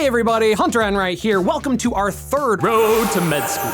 Hey everybody, Hunter Enright here. Welcome to our third Road to Med School.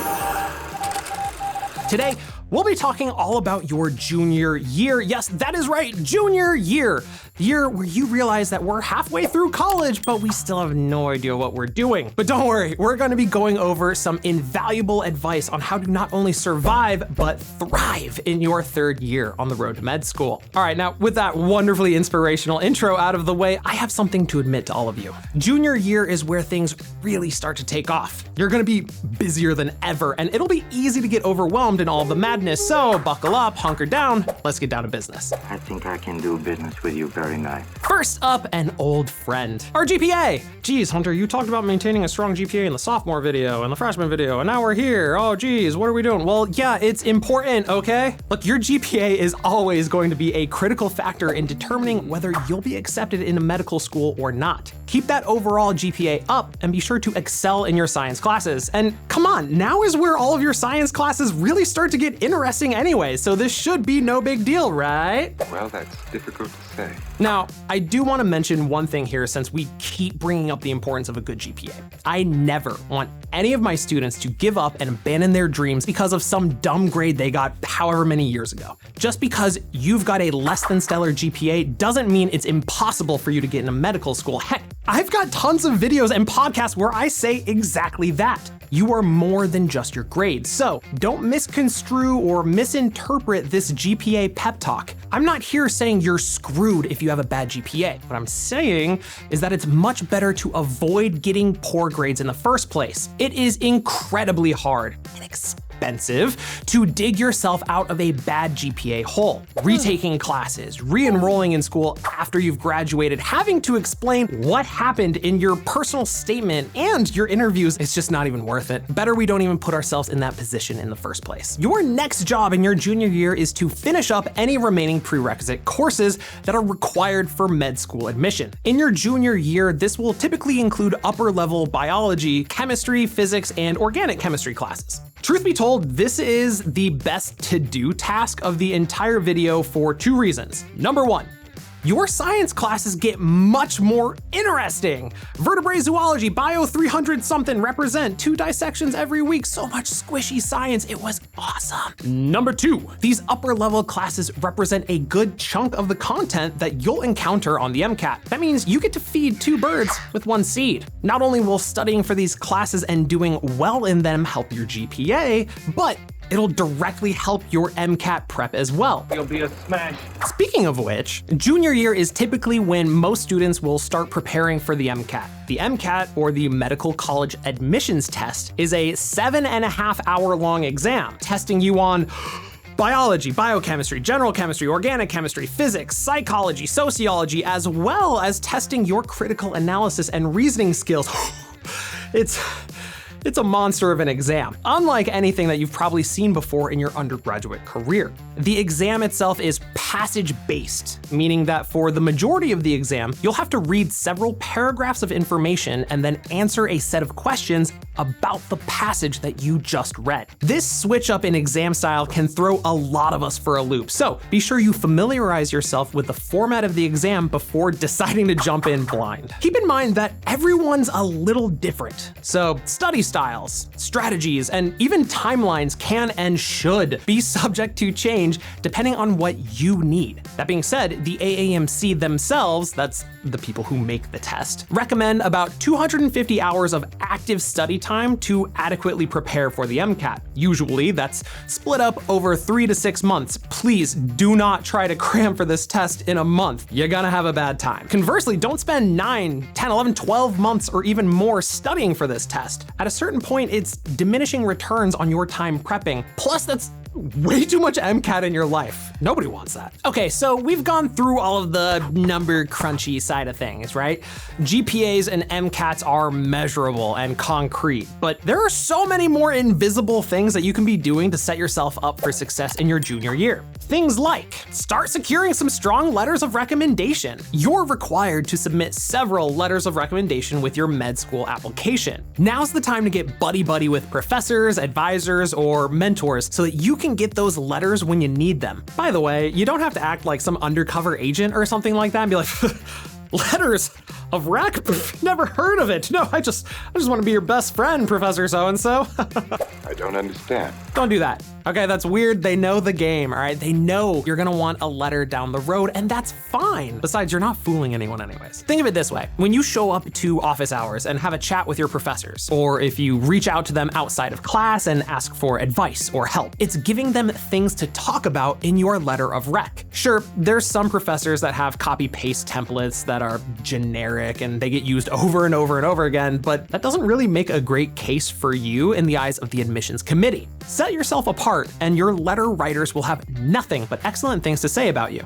Today, we'll be talking all about your junior year. Yes, that is right, junior year. The year where you realize that we're halfway through college, but we still have no idea what we're doing. But don't worry, we're gonna be going over some invaluable advice on how to not only survive, but thrive in your third year on the road to med school. All right, now with that wonderfully inspirational intro out of the way, I have something to admit to all of you. Junior year is where things really start to take off. You're gonna be busier than ever, and it'll be easy to get overwhelmed in all the madness, so buckle up, hunker down, let's get down to business. I think I can do business with you very nice. First up, an old friend, our GPA. Geez, Hunter, you talked about maintaining a strong GPA in the sophomore video and the freshman video, and now we're here. Oh geez, what are we doing? Well, yeah, it's important, okay? Look, your GPA is always going to be a critical factor in determining whether you'll be accepted into medical school or not. Keep that overall GPA up and be sure to excel in your science classes. And come on, now is where all of your science classes really start to get interesting anyway, so this should be no big deal, right? Well, that's difficult to say. Now, I do want to mention one thing here since we keep bringing up the importance of a good GPA. I never want any of my students to give up and abandon their dreams because of some dumb grade they got however many years ago. Just because you've got a less than stellar GPA doesn't mean it's impossible for you to get into medical school. Heck, I've got tons of videos and podcasts where I say exactly that. You are more than just your grades, so don't misconstrue or misinterpret this GPA pep talk. I'm not here saying you're screwed if you have a bad GPA. What I'm saying is that it's much better to avoid getting poor grades in the first place. It is incredibly hard and expensive to dig yourself out of a bad GPA hole. Retaking classes, re-enrolling in school after you've graduated, having to explain what happened in your personal statement and your interviews, it's just not even worth it. Better we don't even put ourselves in that position in the first place. Your next job in your junior year is to finish up any remaining prerequisite courses that are required for med school admission. In your junior year, this will typically include upper level biology, chemistry, physics, and organic chemistry classes. Truth be told, this is the best to-do task of the entire video for two reasons. Number one, your science classes get much more interesting. Vertebrae zoology, bio 300 something, represent 2 dissections every week, so much squishy science, it was awesome. Number two, these upper level classes represent a good chunk of the content that you'll encounter on the MCAT. That means you get to feed 2 birds with 1 seed. Not only will studying for these classes and doing well in them help your GPA, but it'll directly help your MCAT prep as well. You'll be a smash. Speaking of which, junior year is typically when most students will start preparing for the MCAT. The MCAT, or the Medical College Admissions Test, is a 7.5-hour long exam, testing you on biology, biochemistry, general chemistry, organic chemistry, physics, psychology, sociology, as well as testing your critical analysis and reasoning skills. It's a monster of an exam, unlike anything that you've probably seen before in your undergraduate career. The exam itself is passage-based, meaning that for the majority of the exam, you'll have to read several paragraphs of information and then answer a set of questions about the passage that you just read. This switch up in exam style can throw a lot of us for a loop, so be sure you familiarize yourself with the format of the exam before deciding to jump in blind. Keep in mind that everyone's a little different, so study styles, strategies, and even timelines can and should be subject to change depending on what you need. That being said, the AAMC themselves, that's the people who make the test, recommend about 250 hours of active study time to adequately prepare for the MCAT. Usually that's split up over 3 to 6 months. Please do not try to cram for this test in a month. You're gonna have a bad time. Conversely, don't spend 9, 10, 11, 12 months or even more studying for this test. At a certain point, it's diminishing returns on your time prepping. Plus, that's way too much MCAT in your life. Nobody wants that. Okay, so we've gone through all of the number crunchy side of things, right? GPAs and MCATs are measurable and concrete, but there are so many more invisible things that you can be doing to set yourself up for success in your junior year. Things like start securing some strong letters of recommendation. You're required to submit several letters of recommendation with your med school application. Now's the time to get buddy-buddy with professors, advisors, or mentors so that you can get those letters when you need them. By the way, you don't have to act like some undercover agent or something like that and be like, letters? of rec? Pff, never heard of it. No, I just want to be your best friend, Professor So-and-so. I don't understand. Don't do that. Okay, that's weird. They know the game, all right? They know you're gonna want a letter down the road, and that's fine. Besides, you're not fooling anyone anyways. Think of it this way. When you show up to office hours and have a chat with your professors, or if you reach out to them outside of class and ask for advice or help, it's giving them things to talk about in your letter of rec. Sure, there's some professors that have copy-paste templates that are generic and they get used over and over and over again, but that doesn't really make a great case for you in the eyes of the admissions committee. Set yourself apart and your letter writers will have nothing but excellent things to say about you.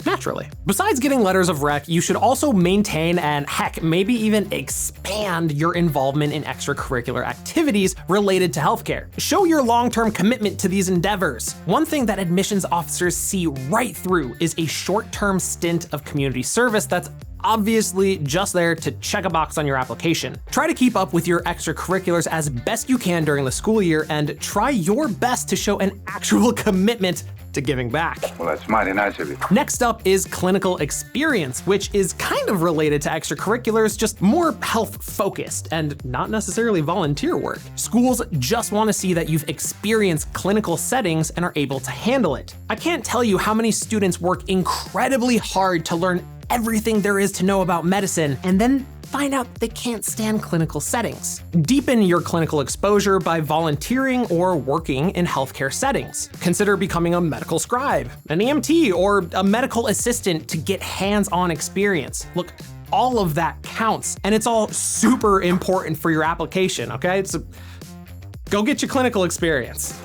Naturally. Besides getting letters of rec, you should also maintain and heck, maybe even expand your involvement in extracurricular activities related to healthcare. Show your long-term commitment to these endeavors. One thing that admissions officers see right through is a short-term stint of community service that's obviously just there to check a box on your application. Try to keep up with your extracurriculars as best you can during the school year and try your best to show an actual commitment to giving back. Well, that's mighty nice of you. Next up is clinical experience, which is kind of related to extracurriculars, just more health focused and not necessarily volunteer work. Schools just want to see that you've experienced clinical settings and are able to handle it. I can't tell you how many students work incredibly hard to learn everything there is to know about medicine and then find out they can't stand clinical settings. Deepen your clinical exposure by volunteering or working in healthcare settings. Consider becoming a medical scribe, an EMT, or a medical assistant to get hands-on experience. Look, all of that counts, and it's all super important for your application, okay? So go get your clinical experience.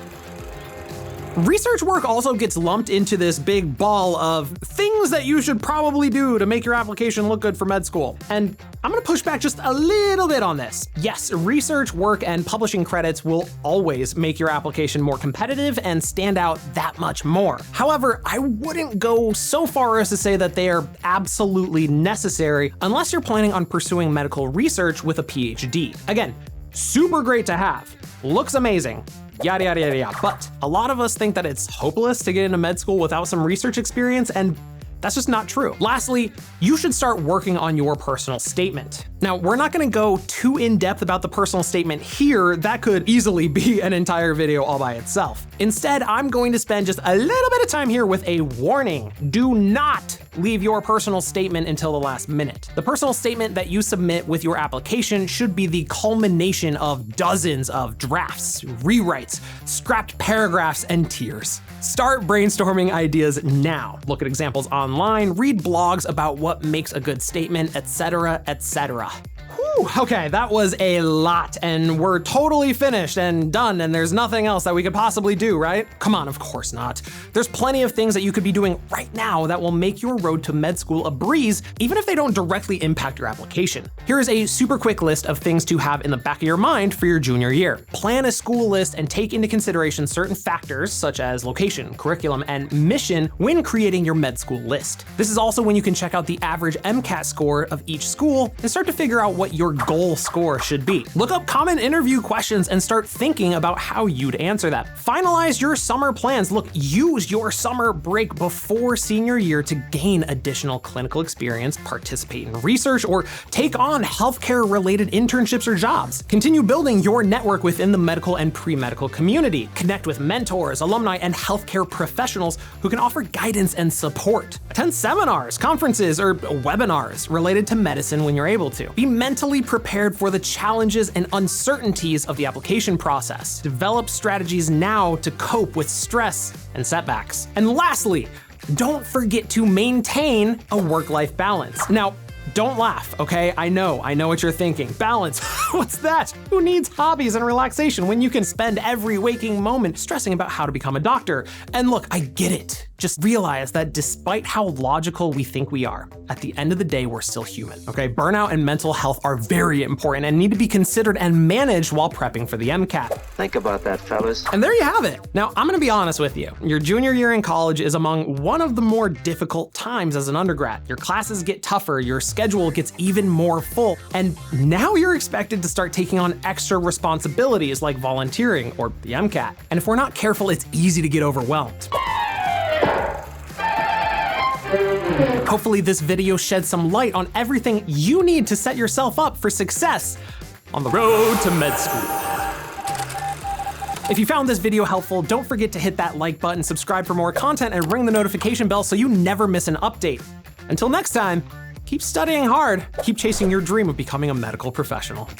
Research work also gets lumped into this big ball of things that you should probably do to make your application look good for med school. And I'm gonna push back just a little bit on this. Yes, research work and publishing credits will always make your application more competitive and stand out that much more. However, I wouldn't go so far as to say that they are absolutely necessary unless you're planning on pursuing medical research with a PhD. Again, super great to have, looks amazing, yada, yada, yada, yada. But a lot of us think that it's hopeless to get into med school without some research experience, and that's just not true. Lastly, you should start working on your personal statement. Now, we're not gonna go too in-depth about the personal statement here. That could easily be an entire video all by itself. Instead, I'm going to spend just a little bit of time here with a warning. Do not leave your personal statement until the last minute. The personal statement that you submit with your application should be the culmination of dozens of drafts, rewrites, scrapped paragraphs, and tears. Start brainstorming ideas now. Look at examples online, read blogs about what makes a good statement, etc., etc. Whew, okay, that was a lot, and we're totally finished and done, and there's nothing else that we could possibly do, right? Come on, of course not. There's plenty of things that you could be doing right now that will make your road to med school a breeze, even if they don't directly impact your application. Here is a super quick list of things to have in the back of your mind for your junior year. Plan a school list and take into consideration certain factors such as location, curriculum, and mission when creating your med school list. This is also when you can check out the average MCAT score of each school and start to figure out what your goal score should be. Look up common interview questions and start thinking about how you'd answer them. Finalize your summer plans. Look, use your summer break before senior year to gain additional clinical experience, participate in research, or take on healthcare related internships or jobs. Continue building your network within the medical and pre-medical community. Connect with mentors, alumni, and healthcare professionals who can offer guidance and support. Attend seminars, conferences, or webinars related to medicine when you're able to. Be mentally prepared for the challenges and uncertainties of the application process. Develop strategies now to cope with stress and setbacks. And lastly, don't forget to maintain a work-life balance. Now, don't laugh, okay? I know what you're thinking. Balance, what's that? Who needs hobbies and relaxation when you can spend every waking moment stressing about how to become a doctor? And look, I get it. Just realize that despite how logical we think we are, at the end of the day, we're still human, okay? Burnout and mental health are very important and need to be considered and managed while prepping for the MCAT. Think about that, fellas. And there you have it. Now, I'm gonna be honest with you. Your junior year in college is among one of the more difficult times as an undergrad. Your classes get tougher, your schedule gets even more full, and now you're expected to start taking on extra responsibilities like volunteering or the MCAT. And if we're not careful, it's easy to get overwhelmed. Hopefully this video sheds some light on everything you need to set yourself up for success on the road to med school. If you found this video helpful, don't forget to hit that like button, subscribe for more content, and ring the notification bell so you never miss an update. Until next time, keep studying hard, keep chasing your dream of becoming a medical professional.